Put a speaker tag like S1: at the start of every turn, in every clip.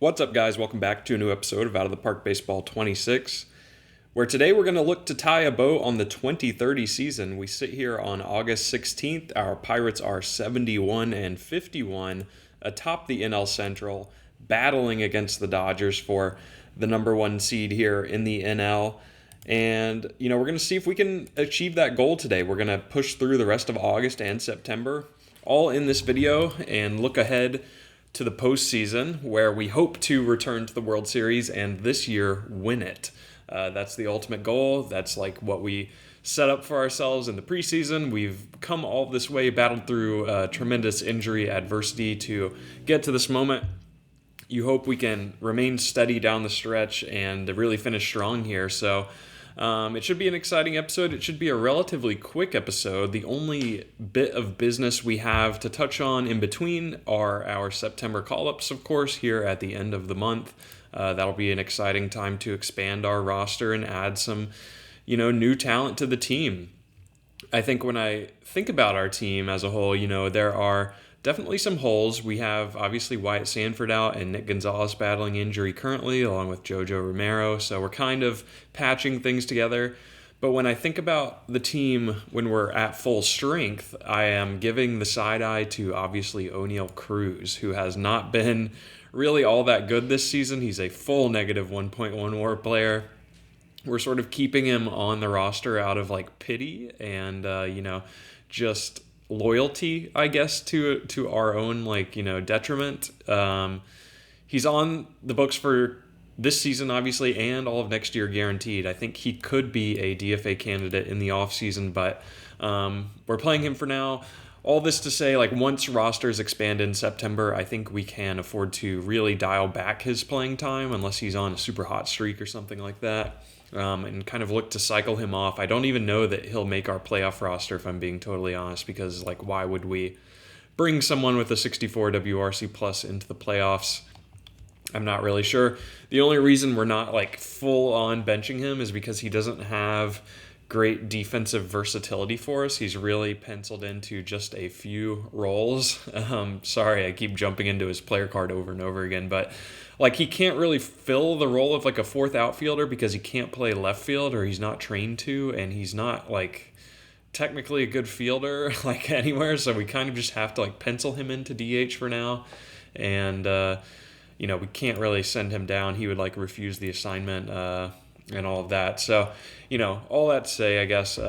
S1: What's up, guys? Welcome back to a new episode of Out of the Park Baseball 26, where today we're going to look to tie a bow on the 2030 season. We sit here on August 16th. Our Pirates are 71-51 atop the NL Central, battling against the Dodgers for the number one seed here in the NL. And, we're going to see if we can achieve that goal today. We're going to push through the rest of August and September, all in this video, and look ahead to the postseason, where we hope to return to the World Series and this year win it. That's the ultimate goal. That's like what we set up for ourselves in the preseason. We've come all this way, battled through tremendous injury adversity to get to this moment. You hope we can remain steady down the stretch and really finish strong here. So it should be an exciting episode. It should be a relatively quick episode. The only bit of business we have to touch on in between are our September call-ups, of course, here at the end of the month. That'll be an exciting time to expand our roster and add some, new talent to the team. I think when I think about our team as a whole, there are definitely some holes. We have obviously Wyatt Sanford out and Nick Gonzalez battling injury currently, along with JoJo Romero. So we're kind of patching things together. But when I think about the team when we're at full strength, I am giving the side eye to obviously O'Neal Cruz, who has not been really all that good this season. He's a full negative 1.1 WAR player. We're sort of keeping him on the roster out of pity and, just loyalty, I guess, to our own detriment. He's on the books for this season, obviously, and all of next year guaranteed. I think he could be a DFA candidate in the offseason, but we're playing him for now. All this to say, once rosters expand in September, I think we can afford to really dial back his playing time, unless he's on a super hot streak or something like that. And kind of look to cycle him off. I don't even know that he'll make our playoff roster, if I'm being totally honest, because why would we bring someone with a 64 WRC plus into the playoffs? I'm not really sure. The only reason we're not full on benching him is because he doesn't have great defensive versatility for us. He's really penciled into just a few roles. Sorry, I keep jumping into his player card over and over again, but he can't really fill the role of a fourth outfielder because he can't play left field, or he's not trained to, and he's not technically a good fielder anywhere. So we kind of just have to pencil him into DH for now, and we can't really send him down. He would refuse the assignment and all of that. So all that to say, I guess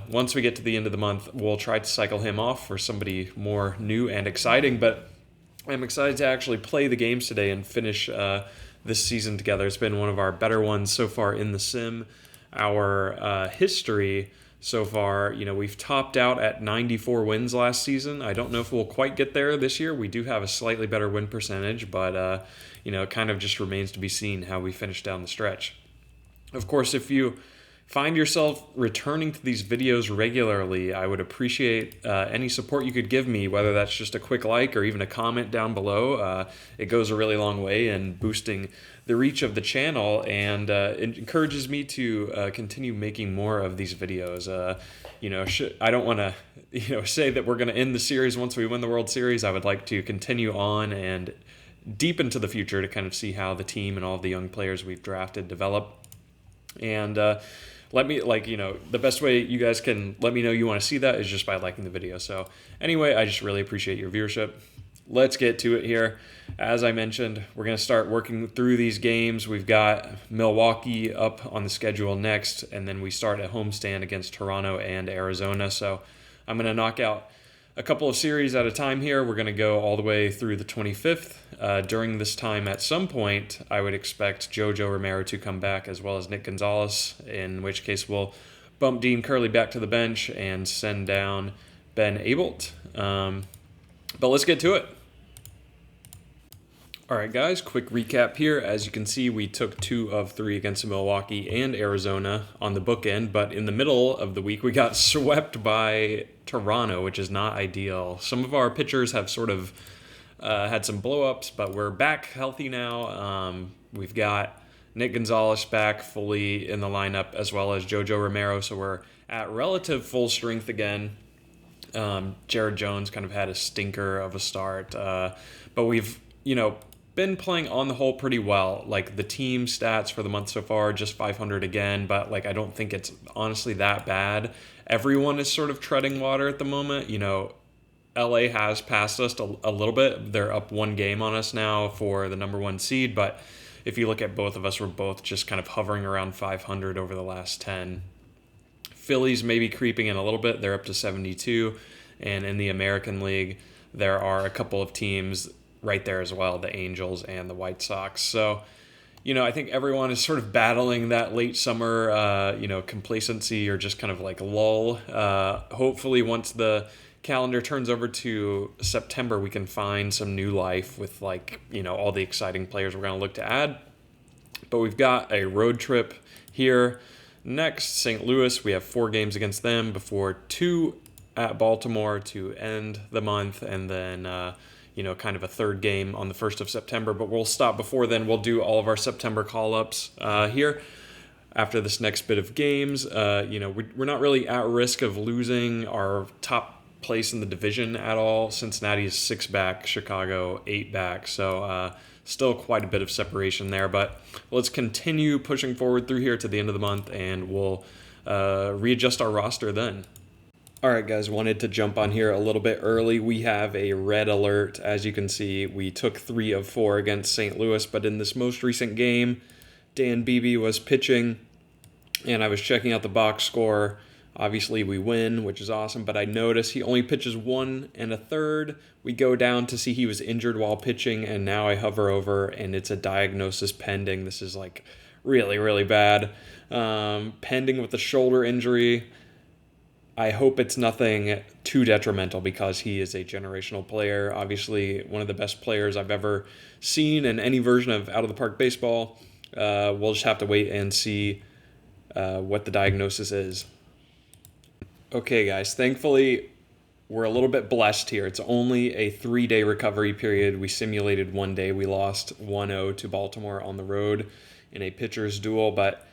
S1: once we get to the end of the month, we'll try to cycle him off for somebody more new and exciting. But I'm excited to actually play the games today and finish this season together. It's been one of our better ones so far in the sim. Our history so far, we've topped out at 94 wins last season. I don't know if we'll quite get there this year. We do have a slightly better win percentage, but it kind of just remains to be seen how we finish down the stretch. Of course, if you find yourself returning to these videos regularly, I would appreciate any support you could give me, whether that's just a quick like or even a comment down below. It goes a really long way in boosting the reach of the channel, and it encourages me to continue making more of these videos. I don't want to say that we're going to end the series once we win the World Series. I would like to continue on and deep into the future to kind of see how the team and all the young players we've drafted develop. And let me, the best way you guys can let me know you want to see that is just by liking the video. So anyway, I just really appreciate your viewership. Let's get to it here. As I mentioned, we're going to start working through these games. We've got Milwaukee up on the schedule next, and then we start at homestand against Toronto and Arizona. So I'm going to knock out a couple of series at a time here. We're going to go all the way through the 25th. During this time, at some point, I would expect JoJo Romero to come back, as well as Nick Gonzalez, in which case we'll bump Dean Curley back to the bench and send down Ben Abelt. But let's get to it. All right, guys, quick recap here. As you can see, we took 2 of 3 against Milwaukee and Arizona on the bookend, but in the middle of the week, we got swept by Toronto, which is not ideal. Some of our pitchers have sort of had some blow-ups, but we're back healthy now. We've got Nick Gonzalez back fully in the lineup, as well as JoJo Romero, so we're at relative full strength again. Jared Jones kind of had a stinker of a start, but we've been playing on the whole pretty well. Like the team stats for the month so far, just 500 again, but like I don't think it's honestly that bad. Everyone is sort of treading water at the moment. LA has passed us a little bit. They're up one game on us now for the number one seed, but if you look at both of us, we're both just kind of hovering around 500 over the last 10. Phillies maybe creeping in a little bit. They're up to 72. And in the American League, there are a couple of teams right there as well, the Angels and the White Sox. So, I think everyone is sort of battling that late summer, complacency or just kind of like lull. Hopefully once the calendar turns over to September, we can find some new life with all the exciting players we're going to look to add. But we've got a road trip here. Next, St. Louis, we have 4 games against them before 2 at Baltimore to end the month, and then, kind of a third game on the 1st of September. But we'll stop before then. We'll do all of our September call-ups here after this next bit of games. We're not really at risk of losing our top place in the division at all. Cincinnati is 6 back, Chicago 8 back. So, still quite a bit of separation there, but let's continue pushing forward through here to the end of the month, and we'll readjust our roster then. All right, guys, wanted to jump on here a little bit early. We have a red alert. As you can see, we took 3 of 4 against St. Louis, but in this most recent game, Dan Beebe was pitching, and I was checking out the box score. Obviously, we win, which is awesome, but I notice he only pitches 1 1/3. We go down to see he was injured while pitching, and now I hover over, and it's a diagnosis pending. This is really, really bad. Pending with a shoulder injury. I hope it's nothing too detrimental because he is a generational player. Obviously, one of the best players I've ever seen in any version of Out of the Park baseball. We'll just have to wait and see what the diagnosis is. Okay, guys, thankfully, we're a little bit blessed here. It's only a 3-day recovery period. We simulated 1 day. We lost 1-0 to Baltimore on the road in a pitcher's duel, but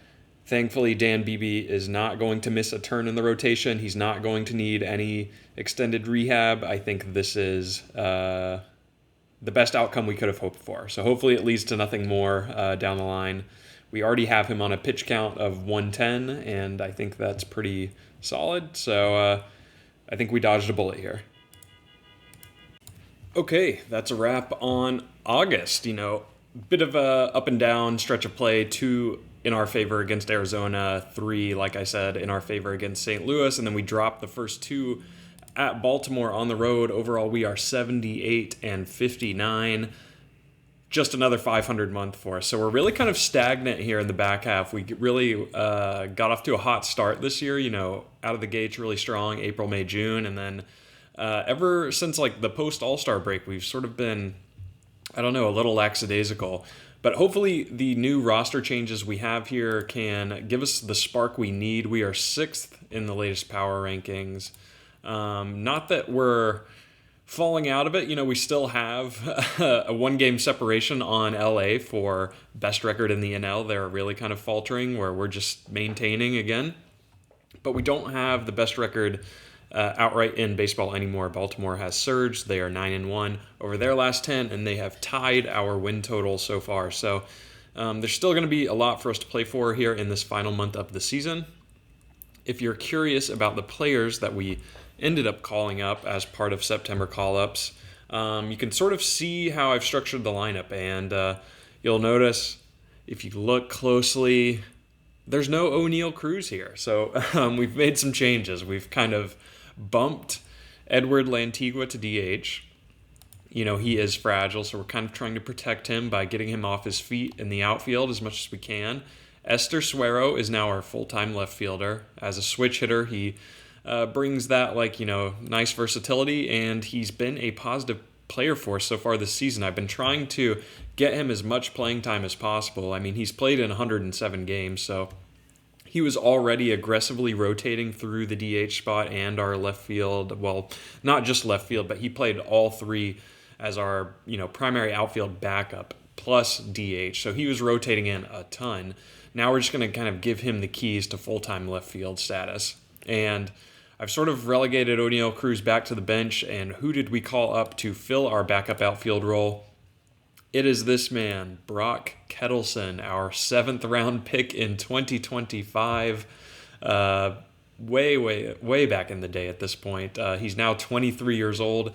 S1: thankfully, Dan Beebe is not going to miss a turn in the rotation. He's not going to need any extended rehab. I think this is the best outcome we could have hoped for. So hopefully it leads to nothing more down the line. We already have him on a pitch count of 110, and I think that's pretty solid. So I think we dodged a bullet here. Okay, that's a wrap on August. Bit of a up and down stretch of play. 2 in our favor against Arizona, 3, like I said, in our favor against St. Louis, and then we dropped the first 2 at Baltimore on the road. Overall, we are 78 and 59. Just another 500 month for us. So we're really kind of stagnant here in the back half. We really got off to a hot start this year, out of the gates really strong, April, May, June. And then ever since the post All-Star break, we've sort of been, a little lackadaisical. But hopefully the new roster changes we have here can give us the spark we need. We are 6th in the latest power rankings. Not that we're falling out of it, we still have a 1-game separation on LA for best record in the NL. They're really kind of faltering where we're just maintaining again. But we don't have the best record outright in baseball anymore. Baltimore has surged. They are 9-1 over their last 10, and they have tied our win total so far. So there's still going to be a lot for us to play for here in this final month of the season. If you're curious about the players that we ended up calling up as part of September call-ups, you can sort of see how I've structured the lineup, and you'll notice if you look closely, there's no O'Neal Cruz here. So we've made some changes. We've kind of bumped Edward Lantigua to DH. He is fragile, so we're kind of trying to protect him by getting him off his feet in the outfield as much as we can. Esther Suero is now our full-time left fielder. As a switch hitter, he brings that nice versatility, and he's been a positive player for us so far this season. I've been trying to get him as much playing time as possible. He's played in 107 games, so he was already aggressively rotating through the DH spot and our left field. Well, not just left field, but he played all 3 as our primary outfield backup plus DH. So he was rotating in a ton. Now we're just going to kind of give him the keys to full-time left field status. And I've sort of relegated O'Neal Cruz back to the bench, and who did we call up to fill our backup outfield role? It is this man, Brock Kettleson, our 7th-round pick in 2025. Way back in the day at this point. He's now 23 years old,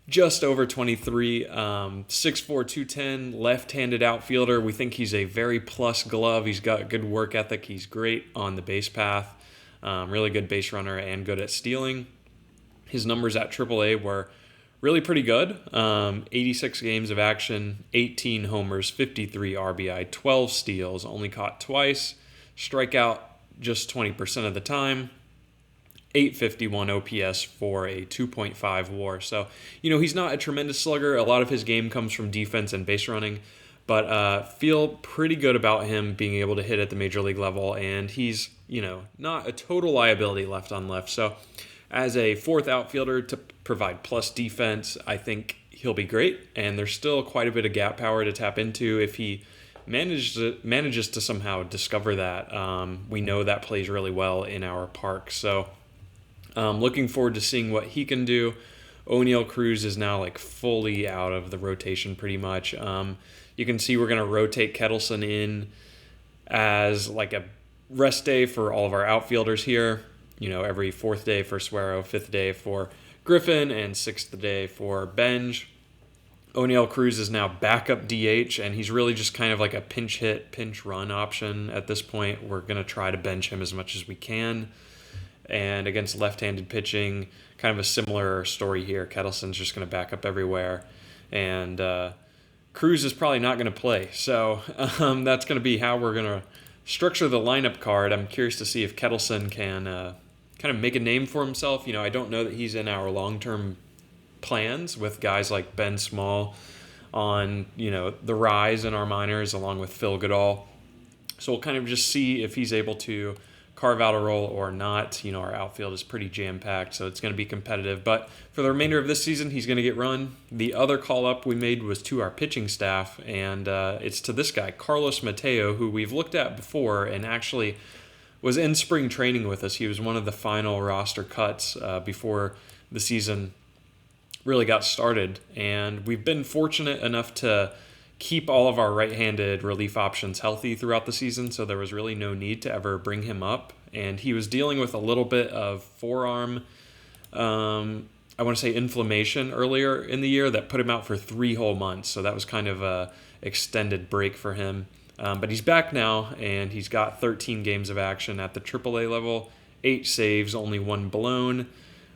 S1: just over 23, 6'4", 210, left-handed outfielder. We think he's a very plus glove. He's got good work ethic. He's great on the base path, really good base runner and good at stealing. His numbers at AAA were really pretty good. 86 games of action, 18 homers, 53 RBI, 12 steals, only caught twice, strikeout just 20% of the time, 851 OPS for a 2.5 WAR. So, he's not a tremendous slugger. A lot of his game comes from defense and base running, but feel pretty good about him being able to hit at the major league level, and he's, not a total liability left on left. So, as a 4th outfielder to provide plus defense, I think he'll be great, and there's still quite a bit of gap power to tap into if he manages to somehow discover that. We know that plays really well in our park, so looking forward to seeing what he can do. O'Neal Cruz is now fully out of the rotation pretty much. You can see we're going to rotate Kettleson in as a rest day for all of our outfielders here. Every 4th day for Suero, 5th day for Griffin, and 6th day for Benj. O'Neal Cruz is now backup DH, and he's really just kind of like a pinch hit, pinch run option at this point. We're going to try to bench him as much as we can. And against left-handed pitching, kind of a similar story here. Kettleson's just going to back up everywhere. And Cruz is probably not going to play. So that's going to be how we're going to structure the lineup card. I'm curious to see if Kettleson can kind of make a name for himself. I don't know that he's in our long-term plans with guys like Ben Small on, the rise in our minors along with Phil Goodall. So we'll kind of just see if he's able to carve out a role or not. Our outfield is pretty jam-packed, so it's going to be competitive. But for the remainder of this season, he's going to get run. The other call-up we made was to our pitching staff, and it's to this guy, Carlos Mateo, who we've looked at before and actually was in spring training with us. He was one of the final roster cuts before the season really got started, and we've been fortunate enough to keep all of our right-handed relief options healthy throughout the season, so there was really no need to ever bring him up. And he was dealing with a little bit of forearm, I want to say inflammation earlier in the year that put him out for 3 whole months, so that was kind of a extended break for him. But he's back now, and he's got 13 games of action at the AAA level, 8 saves, only 1 blown.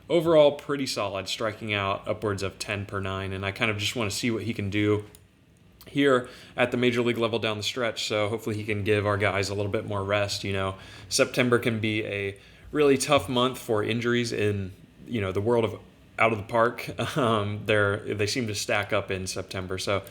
S1: Overall, pretty solid, striking out upwards of 10 per 9, and I kind of just want to see what he can do here at the major league level down the stretch, so hopefully he can give our guys a little bit more rest. September can be a really tough month for injuries in, the world of out of the park. They seem to stack up in September, so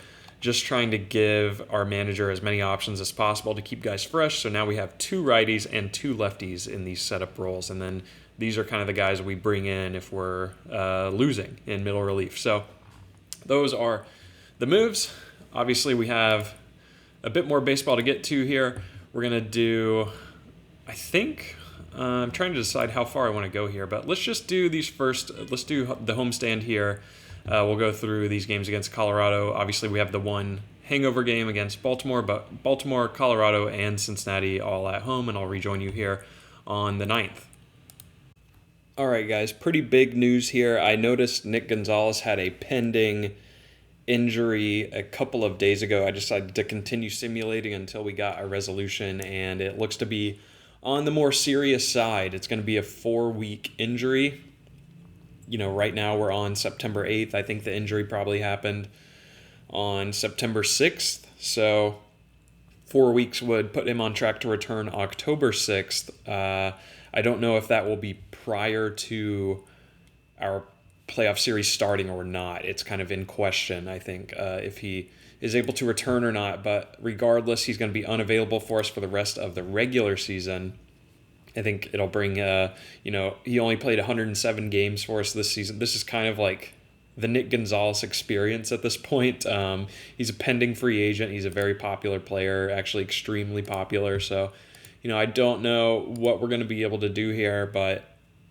S1: just trying to give our manager as many options as possible to keep guys fresh. So now we have 2 righties and 2 lefties in these setup roles, and then these are kind of the guys we bring in if we're losing in middle relief. So those are the moves. Obviously, we have a bit more baseball to get to here. We're going to do, I think, I'm trying to decide how far I want to go here, but let's just do these first. Let's do the homestand here. We'll go through these games against Colorado. Obviously, we have the one hangover game against Baltimore, but Baltimore, Colorado, and Cincinnati all at home, and I'll rejoin you here on the 9th. All right, guys, pretty big news here. I noticed Nick Gonzalez had a pending injury a couple of days ago. I decided to continue simulating until we got a resolution, and it looks to be on the more serious side. It's going to be a 4-week injury. Right now we're on September 8th. I think the injury probably happened on September 6th. So 4 weeks would put him on track to return October 6th. I don't know if that will be prior to our playoff series starting or not. It's kind of in question, I think, if he is able to return or not. But regardless, he's going to be unavailable for us for the rest of the regular season. I think it'll bring, he only played 107 games for us this season. This is kind of like the Nick Gonzalez experience at this point. He's a pending free agent. He's a very popular player, actually extremely popular. So, I don't know what we're going to be able to do here, but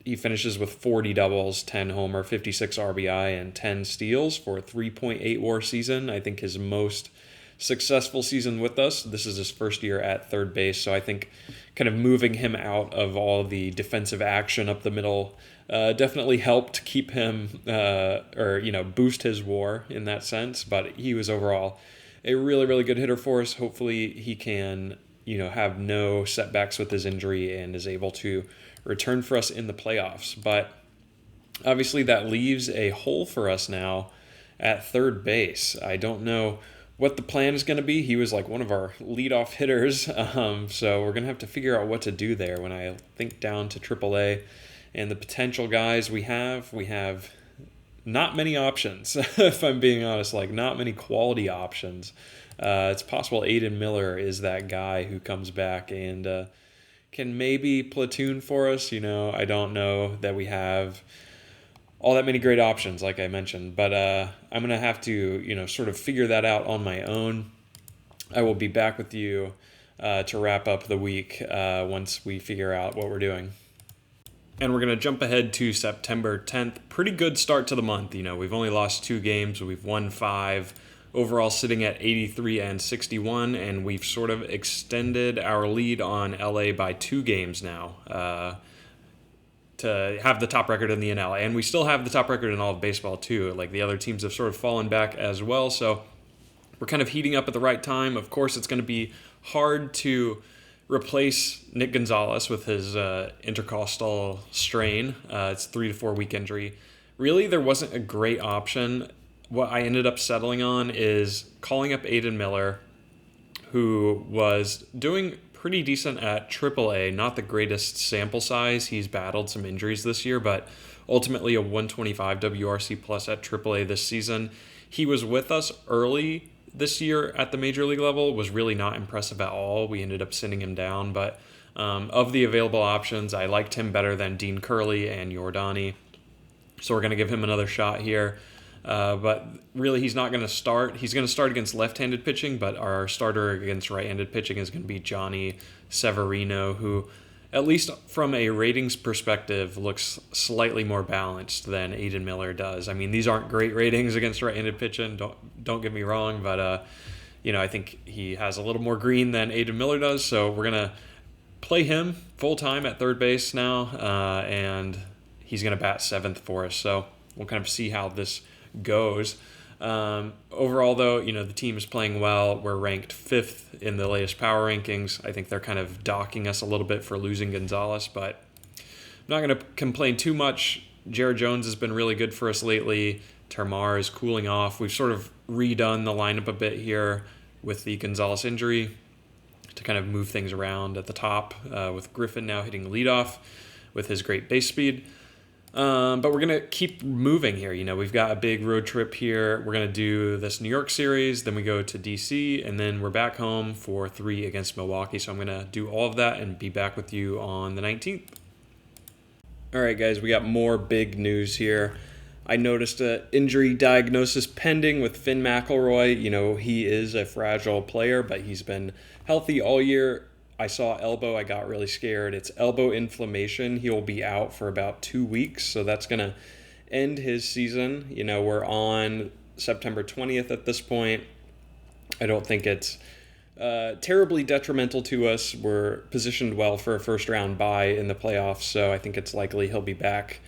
S1: he finishes with 40 doubles, 10 homer, 56 RBI, and 10 steals for a 3.8 WAR season. I think his most successful season with us. This is his first year at third base, so I think kind of moving him out of all the defensive action up the middle definitely helped keep him boost his WAR in that sense. But he was overall a really, really good hitter for us. Hopefully he can have no setbacks with his injury and is able to return for us in the playoffs. But obviously that leaves a hole for us now at third base. I don't know what the plan is going to be. He was like one of our leadoff hitters, so we're going to have to figure out what to do there. When I think down to AAA and the potential guys we have not many options, if I'm being honest, like not many quality options. It's possible Aiden Miller is that guy who comes back and can maybe platoon for us. I don't know that we have all that many great options, like I mentioned, but I'm going to have to, sort of figure that out on my own. I will be back with you to wrap up the week once we figure out what we're doing. And we're going to jump ahead to September 10th. Pretty good start to the month. We've only lost 2 games. We've won 5. Overall sitting at 83 and 61, and we've sort of extended our lead on LA by 2 games now to have the top record in the NL. And we still have the top record in all of baseball too. Like the other teams have sort of fallen back as well. So we're kind of heating up at the right time. Of course, it's going to be hard to replace Nick Gonzalez with his intercostal strain. It's 3 to 4 week injury. Really, there wasn't a great option. What I ended up settling on is calling up Aiden Miller, who was doing pretty decent at AAA. Not the greatest sample size. He's battled some injuries this year, but ultimately a 125 WRC plus at AAA this season. He was with us early this year at the major league level, was really not impressive at all. We ended up sending him down, but of the available options, I liked him better than Dean Curley and Yordani. So we're going to give him another shot here. But really, he's not going to start. He's going to start against left-handed pitching, but our starter against right-handed pitching is going to be Johnny Severino, who, at least from a ratings perspective, looks slightly more balanced than Aiden Miller does. I mean, these aren't great ratings against right-handed pitching. Don't get me wrong, but I think he has a little more green than Aiden Miller does. So we're going to play him full-time at third base now, and he's going to bat 7th for us. So we'll kind of see how this goes. Overall, though, the team is playing well. We're ranked 5th in the latest power rankings. I think they're kind of docking us a little bit for losing Gonzalez, but I'm not going to complain too much. Jared Jones has been really good for us lately. Termar is cooling off. We've sort of redone the lineup a bit here with the Gonzalez injury to kind of move things around at the top, with Griffin now hitting leadoff with his great base speed. But we're going to keep moving here. We've got a big road trip here. We're going to do this New York series, then we go to DC, and then we're back home for 3 against Milwaukee. So I'm going to do all of that and be back with you on the 19th. All right, guys, we got more big news here. I noticed an injury diagnosis pending with Finn McElroy. He is a fragile player, but he's been healthy all year. I saw elbow. I got really scared. It's elbow inflammation. He will be out for about 2 weeks, so that's going to end his season. We're on September 20th at this point. I don't think it's terribly detrimental to us. We're positioned well for a first-round bye in the playoffs, so I think it's likely he'll be back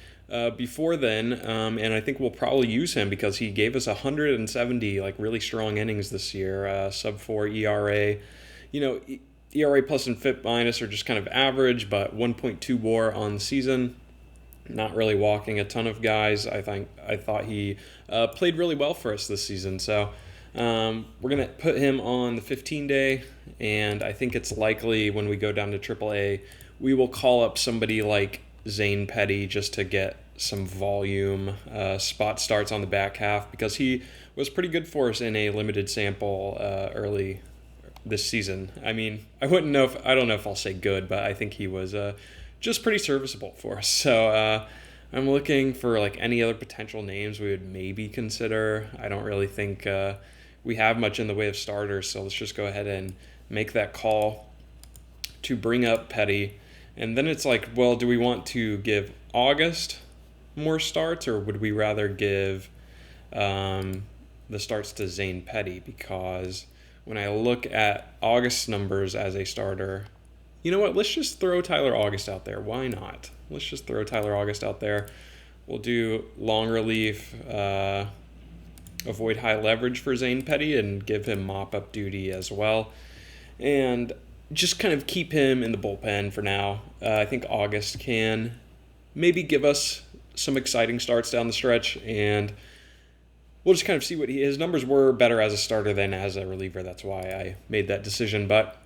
S1: before then, and I think we'll probably use him because he gave us 170 really strong innings this year, sub-4 ERA. ERA plus and FIP minus are just kind of average, but 1.2 WAR on the season. Not really walking a ton of guys. I thought he played really well for us this season. So we're going to put him on the 15-day, and I think it's likely when we go down to AAA, we will call up somebody like Zane Petty just to get some volume spot starts on the back half, because he was pretty good for us in a limited sample early this season. I mean, I don't know if I'll say good, but I think he was just pretty serviceable for us. So I'm looking for any other potential names we would maybe consider. I don't really think we have much in the way of starters, so let's just go ahead and make that call to bring up Petty. And then it's do we want to give August more starts, or would we rather give the starts to Zane Petty? Because when I look at August's numbers as a starter, you know what? Let's just throw Tyler August out there. Why not? Let's just throw Tyler August out there. We'll do long relief, avoid high leverage for Zane Petty, and give him mop-up duty as well. And just kind of keep him in the bullpen for now. I think August can maybe give us some exciting starts down the stretch, and we'll just kind of see what his numbers were better as a starter than as a reliever. That's why I made that decision. But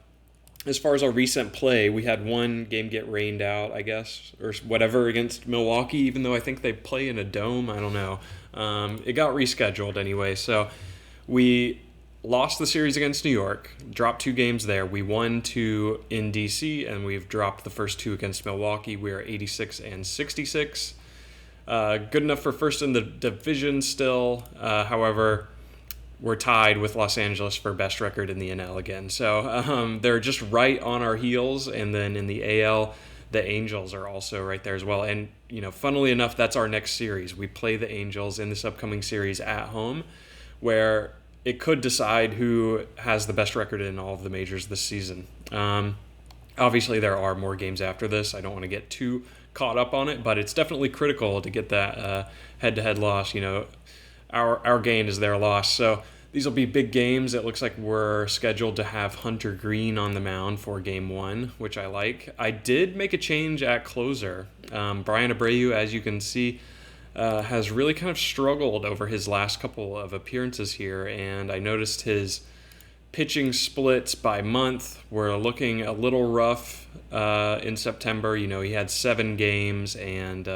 S1: as far as our recent play, we had one game get rained out, I guess, or whatever, against Milwaukee, even though I think they play in a dome. I don't know. It got rescheduled anyway. So we lost the series against New York, dropped 2 games there. We won 2 in D.C., and we've dropped the first 2 against Milwaukee. We are 86 and 66. Good enough for first in the division still. However, we're tied with Los Angeles for best record in the NL again. So they're just right on our heels. And then in the AL, the Angels are also right there as well. And, funnily enough, that's our next series. We play the Angels in this upcoming series at home, where it could decide who has the best record in all of the majors this season. Obviously, there are more games after this. I don't want to get too caught up on it, but it's definitely critical to get that head-to-head loss. Our gain is their loss. So these will be big games. It looks like we're scheduled to have Hunter Green on the mound for Game 1, which I like. I did make a change at closer. Brian Abreu, as you can see, has really kind of struggled over his last couple of appearances here, and I noticed his pitching splits by month were looking a little rough in September. He had 7 games, and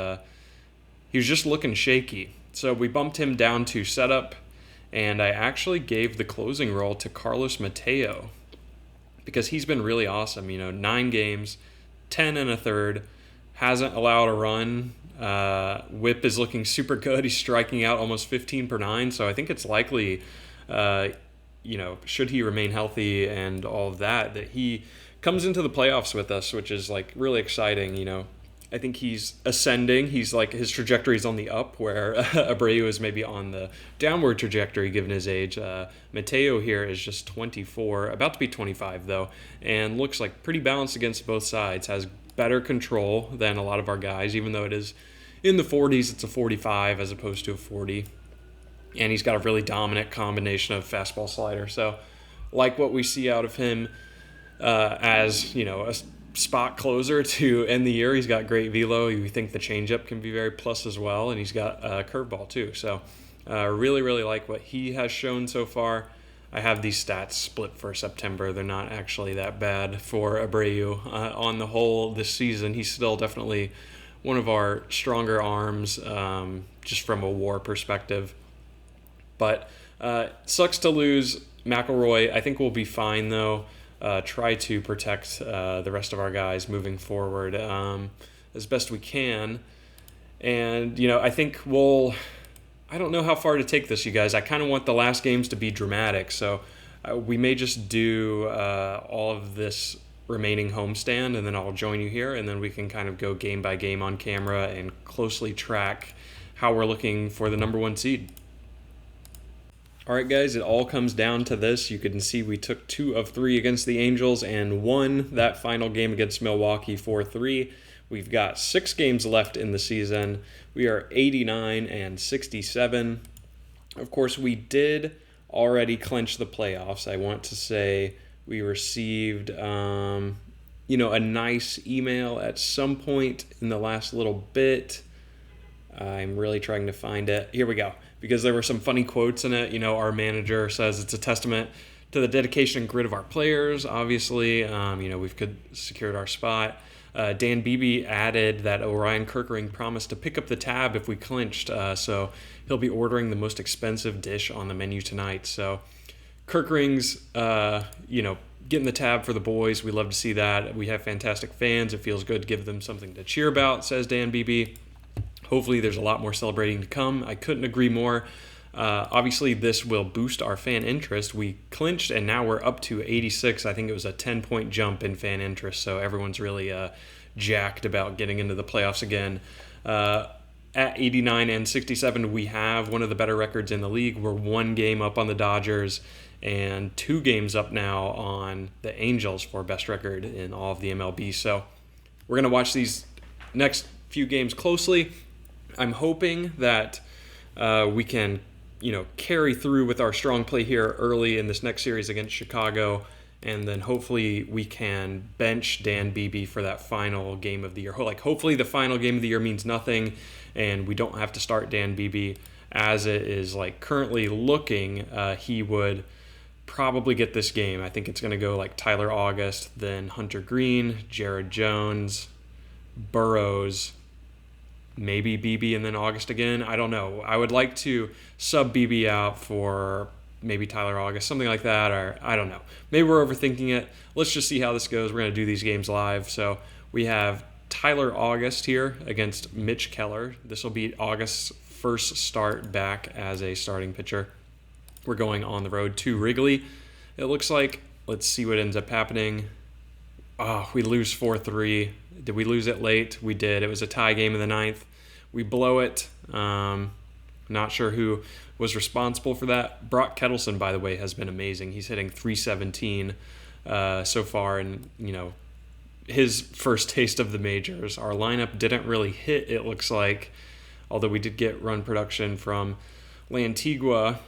S1: he was just looking shaky. So we bumped him down to setup, and I actually gave the closing role to Carlos Mateo because he's been really awesome. 9 games, 10 and a third, hasn't allowed a run. Whip is looking super good. He's striking out almost 15 per 9, so I think it's likely, should he remain healthy and all of that he comes into the playoffs with us, which is really exciting. I think he's ascending. He's his trajectory is on the up, where Abreu is maybe on the downward trajectory given his age. Mateo here is just 24, about to be 25 though, and looks like pretty balanced against both sides. Has better control than a lot of our guys, even though it is in the 40s. It's a 45 as opposed to a 40, and he's got a really dominant combination of fastball slider. So like what we see out of him as a spot closer to end the year. He's got great velo. We think the changeup can be very plus as well, and he's got a curveball too. So really, really like what he has shown so far. I have these stats split for September. They're not actually that bad for Abreu. On the whole, this season, he's still definitely one of our stronger arms, just from a WAR perspective. But sucks to lose McElroy. I think we'll be fine, though. Try to protect the rest of our guys moving forward as best we can. And, I think I don't know how far to take this, you guys. I kind of want the last games to be dramatic, so we may just do all of this remaining homestand, and then I'll join you here, and then we can kind of go game by game on camera and closely track how we're looking for the number 1 seed. All right, guys, it all comes down to this. You can see we took 2 of 3 against the Angels and won that final game against Milwaukee 4-3. We've got 6 games left in the season. We are 89 and 67. Of course, we did already clinch the playoffs. I want to say we received, a nice email at some point in the last little bit. I'm really trying to find it. Here we go. Because there were some funny quotes in it. Our manager says it's a testament to the dedication and grit of our players. Obviously, we've secured our spot. Dan Beebe added that Orion Kirkering promised to pick up the tab if we clinched, so he'll be ordering the most expensive dish on the menu tonight. So Kirkering's, getting the tab for the boys. We love to see that. We have fantastic fans. It feels good to give them something to cheer about, says Dan Beebe. Hopefully there's a lot more celebrating to come. I couldn't agree more. Obviously, this will boost our fan interest. We clinched, and now we're up to 86. I think it was a 10-point jump in fan interest, so everyone's really jacked about getting into the playoffs again. At 89 and 67, we have one of the better records in the league. We're 1 game up on the Dodgers and 2 games up now on the Angels for best record in all of the MLB. So we're going to watch these next few games closely. I'm hoping that we can, carry through with our strong play here early in this next series against Chicago, and then hopefully we can bench Dan Beebe for that final game of the year. Hopefully the final game of the year means nothing, and we don't have to start Dan Beebe. As it is currently looking, he would probably get this game. I think it's going to go Tyler August, then Hunter Green, Jared Jones, Burrows, maybe Beebe, and then August again. I don't know. I would like to sub Beebe out for maybe Tyler August, something like that, or I don't know. Maybe we're overthinking it. Let's just see how this goes. We're going to do these games live. So we have Tyler August here against Mitch Keller. This will be August's first start back as a starting pitcher. We're going on the road to Wrigley. It looks like, let's see what ends up happening. We lose 4-3. Did we lose it late? We did. It was a tie game in the 9th. We blow it. Not sure who was responsible for that. Brock Kettleson, by the way, has been amazing. He's hitting .317 so far, and his first taste of the majors. Our lineup didn't really hit, it looks like, although we did get run production from Lantigua,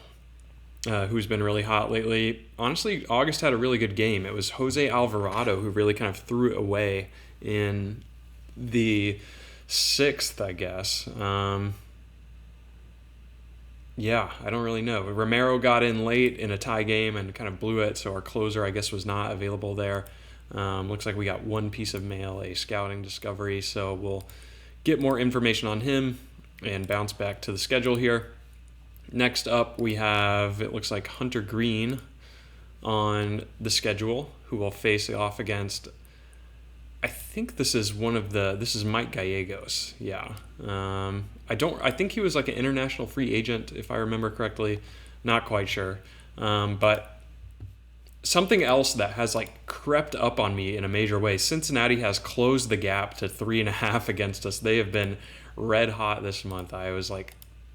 S1: who's been really hot lately. Honestly, August had a really good game. It was Jose Alvarado who really kind of threw it away in the 6th, I guess. I don't really know. Romero got in late in a tie game and kind of blew it, so our closer, I guess, was not available there. Looks like we got one piece of mail, a scouting discovery, so we'll get more information on him and bounce back to the schedule here. Next up, we have, it looks like Hunter Green on the schedule, who will face off against, I think this is Mike Gallegos. Yeah. I think he was an international free agent, if I remember correctly. Not quite sure. But something else that has crept up on me in a major way. Cincinnati has closed the gap to 3.5 against us. They have been red hot this month. I was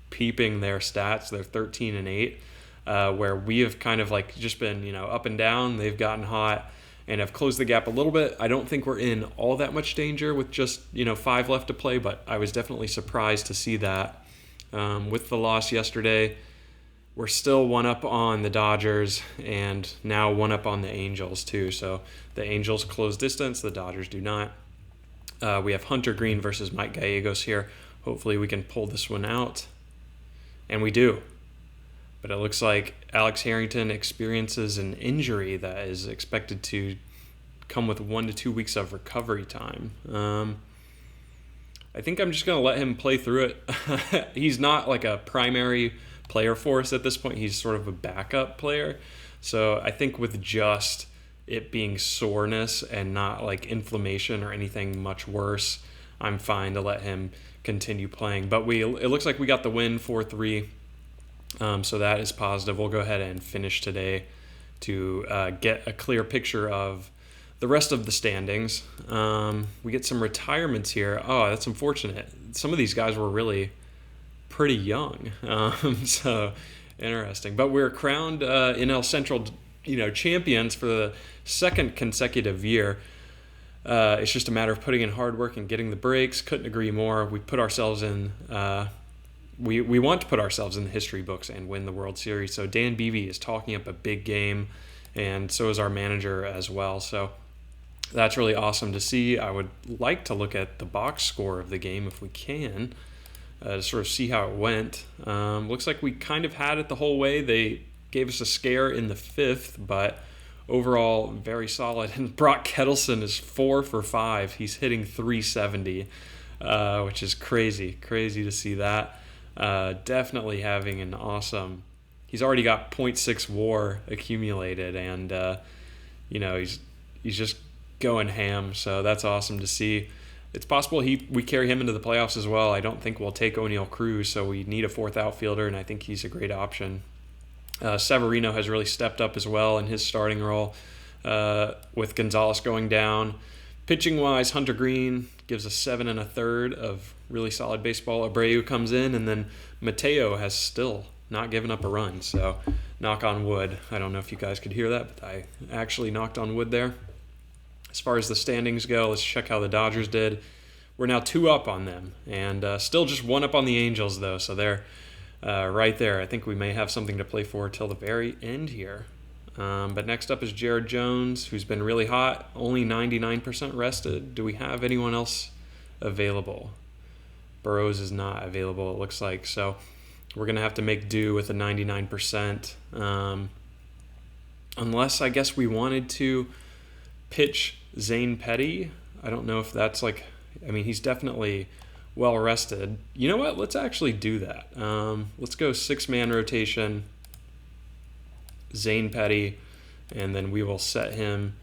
S1: peeping their stats. They're 13-8, where we have kind of just been up and down. They've gotten hot and have closed the gap a little bit. I don't think we're in all that much danger with just 5 left to play, but I was definitely surprised to see that. With the loss yesterday, we're still 1 up on the Dodgers and now 1 up on the Angels too. So the Angels close distance, the Dodgers do not. We have Hunter Green versus Mike Gallegos here. Hopefully we can pull this one out. And we do. But it looks like Alex Harrington experiences an injury that is expected to come with 1 to 2 weeks of recovery time. I think I'm just going to let him play through it. He's not a primary player for us at this point. He's sort of a backup player. So I think with just it being soreness and not inflammation or anything much worse, I'm fine to let him continue playing. But it looks like we got the win 4-3. So that is positive. We'll go ahead and finish today to get a clear picture of the rest of the standings. We get some retirements here. Oh, that's unfortunate. Some of these guys were really pretty young. So interesting. But we're crowned NL Central, champions for the 2nd consecutive year. It's just a matter of putting in hard work and getting the breaks. Couldn't agree more. We put ourselves in. We want to put ourselves in the history books and win the World Series. So Dan Beebe is talking up a big game, and so is our manager as well. So that's really awesome to see. I would like to look at the box score of the game if we can, to sort of see how it went. Looks like we kind of had it the whole way. They gave us a scare in the 5th, but overall very solid. And Brock Kettleson is 4 for 5. He's hitting .370, which is crazy to see that. Definitely having an awesome. He's already got .6 WAR accumulated, and he's just going ham. So that's awesome to see. It's possible we carry him into the playoffs as well. I don't think we'll take O'Neal Cruz, so we need a 4th outfielder, and I think he's a great option. Severino has really stepped up as well in his starting role, with Gonzalez going down. Pitching-wise, Hunter Green gives us 7 1/3 of really solid baseball. Abreu comes in, and then Mateo has still not given up a run. So knock on wood. I don't know if you guys could hear that, but I actually knocked on wood there. As far as the standings go, let's check how the Dodgers did. We're now 2 up on them, and still just 1 up on the Angels, though. So they're right there. I think we may have something to play for till the very end here. But next up is Jared Jones, who's been really hot, only 99% rested. Do we have anyone else available? Burrows is not available, it looks like. So we're going to have to make do with a 99%. Unless, I guess, we wanted to pitch Zane Petty. I don't know if that's he's definitely well rested. You know what? Let's actually do that. Let's go 6-man rotation, Zane Petty, and then we will set him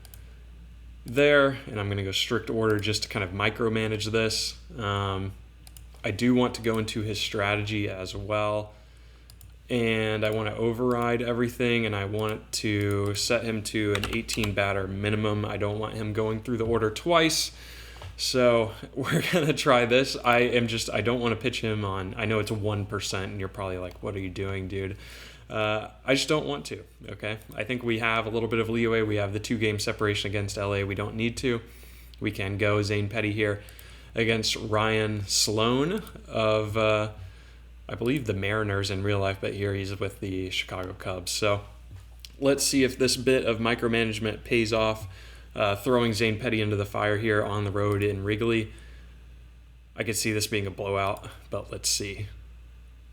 S1: there. And I'm going to go strict order just to kind of micromanage this. I do want to go into his strategy as well. And I want to override everything, and I want to set him to an 18-batter minimum. I don't want him going through the order twice. So we're going to try this. I don't want to pitch him on, I know it's 1%, and you're probably like, what are you doing, dude? I just don't want to, okay? I think we have a little bit of leeway. We have the 2-game separation against LA. We don't need to. We can go Zane Petty here against Ryan Sloan of, I believe, the Mariners in real life, but here he's with the Chicago Cubs. So let's see if this bit of micromanagement pays off. Throwing Zane Petty into the fire here on the road in Wrigley. I could see this being a blowout, but let's see.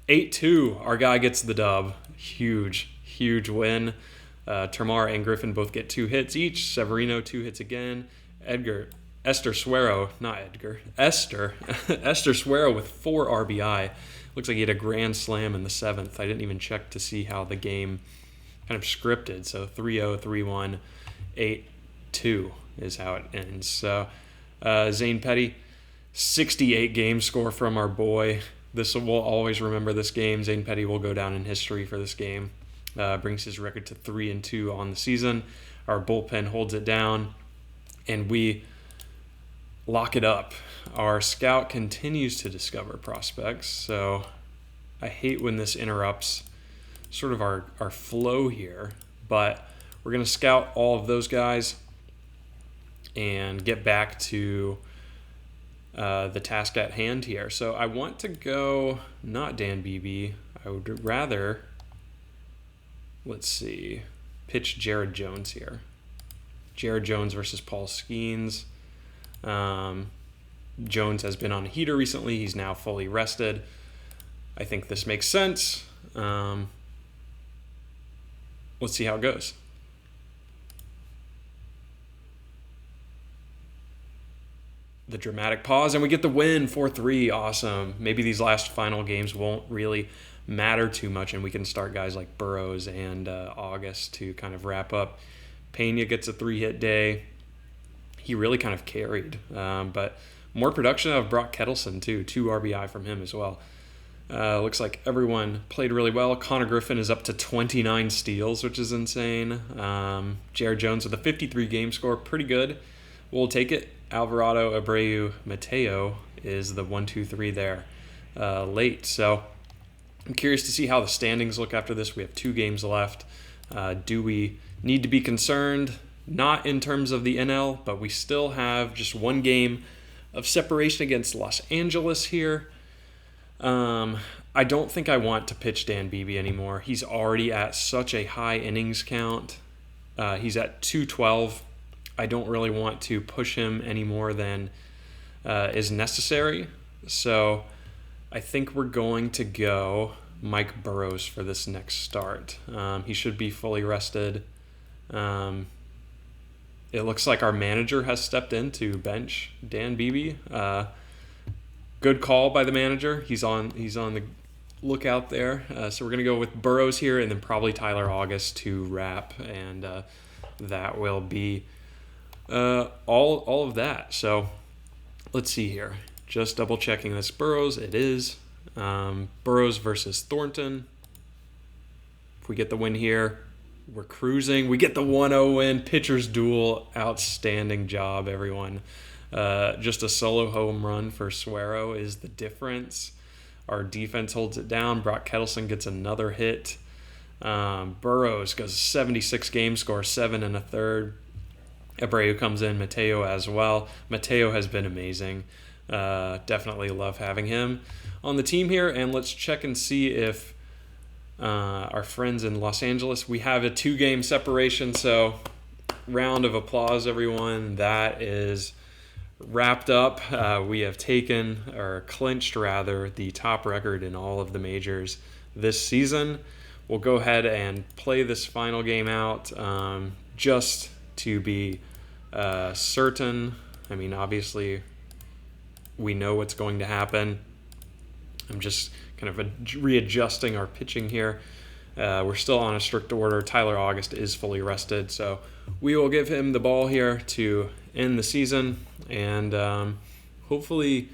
S1: 8-2, our guy gets the dub. Huge win. Termar and Griffin both get 2 hits each. Severino 2 hits again. Esther Suero with 4 RBI. Looks like he had a grand slam in the 7th. I didn't even check to see how the game kind of scripted. So 3-0, 3-1, 8-2 is how it ends. So Zane Petty, 68 game score from our boy. We'll always remember this game. Zane Petty will go down in history for this game. Brings his record to 3-2 on the season. Our bullpen holds it down, and we lock it up. Our scout continues to discover prospects, so I hate when this interrupts sort of our flow here, but we're going to scout all of those guys and get back to the task at hand here. So I want to go not Dan Beebe. I would rather, let's see, pitch Jared Jones here. Jared Jones versus Paul Skeens. Jones has been on a heater recently. He's now fully rested. I think this makes sense. Let's see how it goes. The dramatic pause, and we get the win, 4-3. Awesome. Maybe these last final games won't really matter too much, and we can start guys like Burrows and August to kind of wrap up. Pena gets a 3-hit day. He really kind of carried, but more production out of Brock Kettleson too. 2 RBI from him as well. Looks like everyone played really well. Connor Griffin is up to 29 steals, which is insane. Jared Jones with a 53 game score, pretty good. We'll take it. Alvarado, Abreu, Mateo is the 1-2-3 there late. So I'm curious to see how the standings look after this. We have 2 games left. Do we need to be concerned? Not in terms of the NL, but we still have just 1 game of separation against Los Angeles here. I don't think I want to pitch Dan Beebe anymore. He's already at such a high innings count. He's at 212. I don't really want to push him any more than is necessary. So I think we're going to go Mike Burrows for this next start. He should be fully rested. It looks like our manager has stepped in to bench Dan Beebe. Good call by the manager. He's on the lookout there. So we're going to go with Burrows here, and then probably Tyler August to wrap, and that will be all of that. So let's see here. Just double checking this. Burrows, it is. Burrows versus Thornton. If we get the win here, We're cruising. We get the 1-0 win. Pitcher's duel. Outstanding job, everyone. Just a solo home run for Suero is the difference. Our defense holds it down. Brock Kettleson gets another hit. Burrows goes 76 game score, 7 1/3. Abreu comes in. Mateo as well. Mateo has been amazing. Definitely love having him on the team here. And let's check and see if our friends in Los Angeles, we have a 2-game separation. So round of applause, everyone. That is wrapped up. We have taken, or clinched rather, the top record in all of the majors this season. We'll go ahead and play this final game out just to be certain. I mean, obviously, we know what's going to happen. I'm just kind of readjusting our pitching here. We're still on a strict order. Tyler August is fully rested, so we will give him the ball here to end the season, and hopefully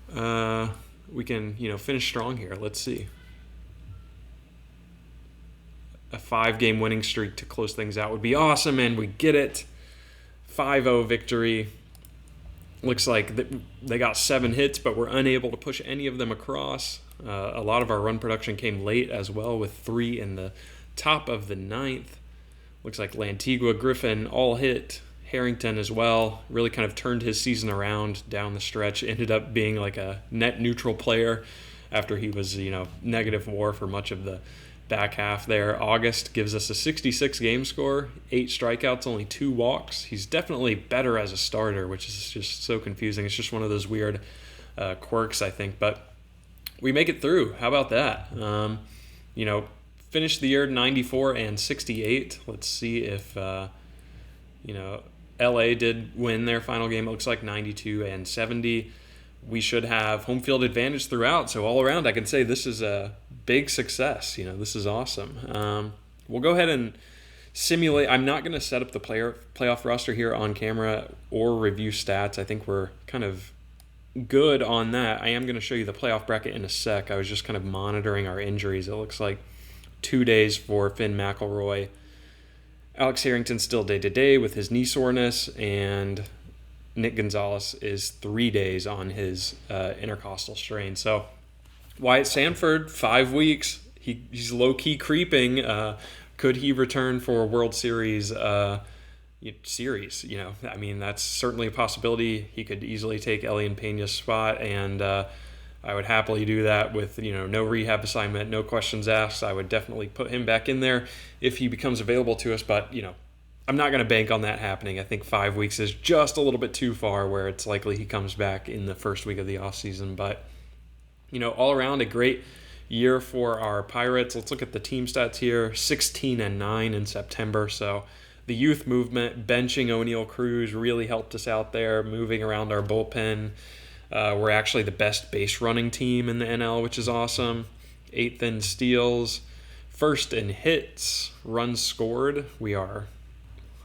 S1: we can, finish strong here. Let's see. A 5-game winning streak to close things out would be awesome, and we get it. 5-0 victory. Looks like they got 7 hits, but we're unable to push any of them across. A lot of our run production came late as well, with 3 in the top of the 9th. Looks like Lantigua, Griffin all hit. Harrington as well. Really kind of turned his season around down the stretch. Ended up being like a net neutral player after he was, negative WAR for much of the back half there. August gives us a 66 game score, 8 strikeouts, only 2 walks. He's definitely better as a starter, which is just so confusing. It's just one of those weird quirks, I think. But we make it through. How about that? Finished the year 94 and 68. Let's see if, LA did win their final game. It looks like 92 and 70. We should have home field advantage throughout. So all around, I can say this is a big success. This is awesome. We'll go ahead and simulate. I'm not going to set up the playoff roster here on camera or review stats. I think we're kind of good on that. I am going to show you the playoff bracket in a sec. I was just kind of monitoring our injuries. It looks like 2 days for Finn McElroy. Alex Harrington still day-to-day with his knee soreness, and Nick Gonzalez is 3 days on his intercostal strain. So Wyatt Sanford, 5 weeks. He's low-key creeping. Could he return for a World Series series? That's certainly a possibility. He could easily take Elian Pena's spot, and I would happily do that with, no rehab assignment, no questions asked. I would definitely put him back in there if he becomes available to us, but, I'm not going to bank on that happening. I think 5 weeks is just a little bit too far, where it's likely he comes back in the first week of the offseason. But, all around a great year for our Pirates. Let's look at the team stats here. 16 and 9 in September. So the youth movement, benching O'Neal Cruz really helped us out there, moving around our bullpen. We're actually the best base running team in the NL, which is awesome. 8th in steals, 1st in hits, runs scored.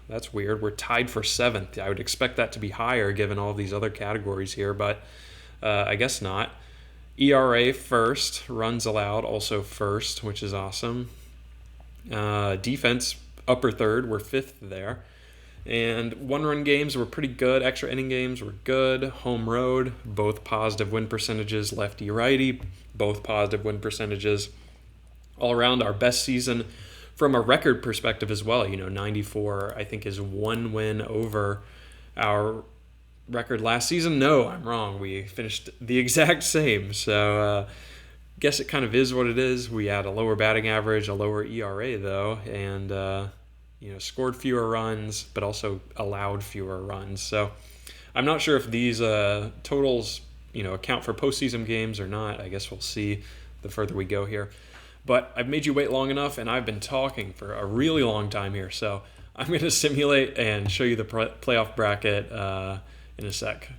S1: That's weird. We're tied for 7th. I would expect that to be higher given all these other categories here, but I guess not. ERA 1st, runs allowed also 1st, which is awesome. Defense upper 3rd, we're 5th there. And 1-run games were pretty good. Extra inning games were good. Home road, both positive win percentages. Lefty-righty, both positive win percentages. All around, our best season from a record perspective as well. 94, I think, is 1 win over our record last season. No, I'm wrong. We finished the exact same. So guess it kind of is what it is. We had a lower batting average, a lower ERA, though, and scored fewer runs, but also allowed fewer runs. So I'm not sure if these totals, account for postseason games or not. I guess we'll see the further we go here. But I've made you wait long enough, and I've been talking for a really long time here. So I'm going to simulate and show you the playoff bracket in a sec.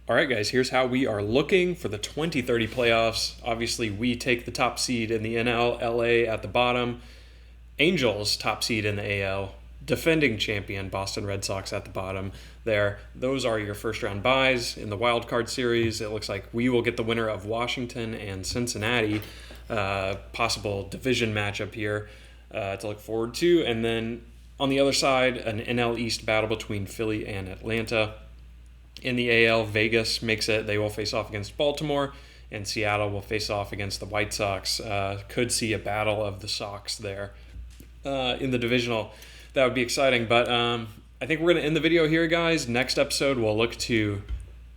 S1: All right, guys, here's how we are looking for the 2030 playoffs. Obviously, we take the top seed in the NL, LA at the bottom. Angels, top seed in the AL, defending champion Boston Red Sox at the bottom there. Those are your first-round buys. In the wild card series, it looks like we will get the winner of Washington and Cincinnati, possible division matchup here. to look forward to. And then on the other side, an NL East battle between Philly and Atlanta. In the AL, Vegas makes it. They will face off against Baltimore, and Seattle will face off against the White Sox. Could see a battle of the Sox there in the divisional. That would be exciting. But I think we're going to end the video here, guys. Next episode, we'll look to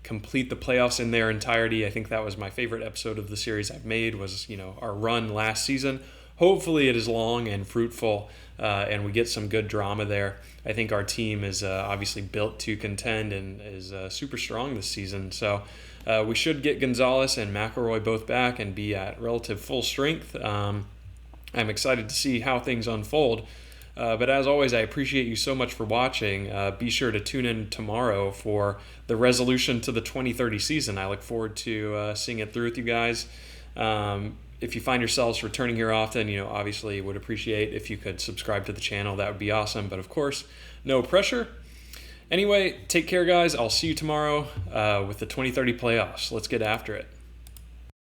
S1: complete the playoffs in their entirety. I think that was my favorite episode of the series I've made, was our run last season. Hopefully it is long and fruitful, and we get some good drama there. I think our team is obviously built to contend and is super strong this season. So we should get Gonzalez and McElroy both back and be at relative full strength. I'm excited to see how things unfold. But as always, I appreciate you so much for watching. Be sure to tune in tomorrow for the resolution to the 2030 season. I look forward to seeing it through with you guys. If you find yourselves returning here often, obviously would appreciate if you could subscribe to the channel. That would be awesome. But of course, no pressure. Anyway, take care, guys. I'll see you tomorrow with the 2030 playoffs. Let's get after it.